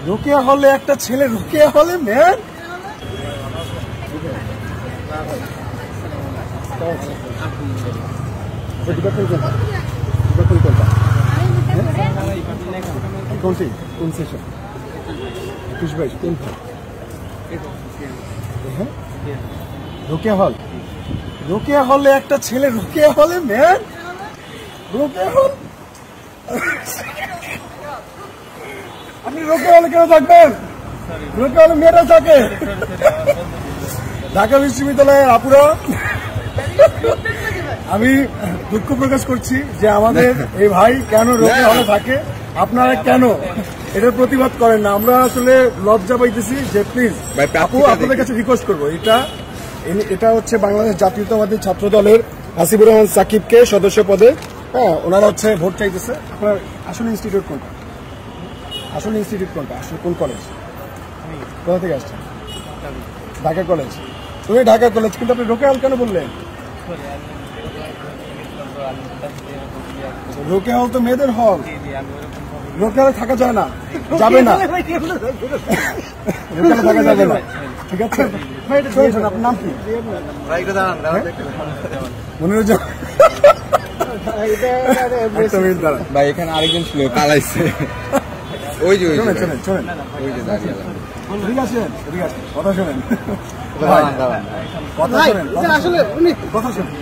রোকেয়া হলে একটা ছেলে, রোকেয়া হলে ম্যান। কোন সেশন? 21-22 কোন? রোকেয়া হল। রোকেয়া হলে একটা ছেলে, রোকেয়া হলে ম্যান। রোকেয়া হল। আপনি রোকেয়া হলে কেন থাকবেন? রোকেয়া হলে মেয়েরা থাকে। ঢাকা বিশ্ববিদ্যালয়ের আপুরা, আমি দুঃখ প্রকাশ করছি যে আমাদের এই ভাই কেন রোকেয়া হলে থাকে। আপনারা কেন এটার প্রতিবাদ করেন না? আমরা আসলে লজ্জা পাইতেছি যে প্লিজ আপু আপনাদের কাছে রিকোয়েস্ট করবো, এটা হচ্ছে বাংলাদেশ জাতীয়তাবাদী ছাত্র দলের হাসিবুর রহমান সাকিবকে সদস্য পদে, হ্যাঁ ওনারা হচ্ছে ভোট চাইতেছে। আপনার আসলে ইনস্টিটিউট কোনটা? আসলে ইনস্টিটিউট কোনটা? আসলে কোন কলেজ? কোথা থেকে আসছেন? ঢাকা কলেজ। তুমি ঢাকা কলেজ, কিন্তু আপনি রোকেয়া হল কেন বললেন? রোকেয়া হল তো মেয়েদের হল। রোকেয়া হলে থাকা যায় না, যাবে না, রোকেয়া থাকা যাবে না। ঠিক আছে, আপনার নাম কি? মনিরুজ্জামান ভাই। এখানে আরেকজন ছিল, পালাইছে। ওই যে শোনেন, ঠিক আছে, কথা শোনেন, কথা শোনেন, কথা শোনেন।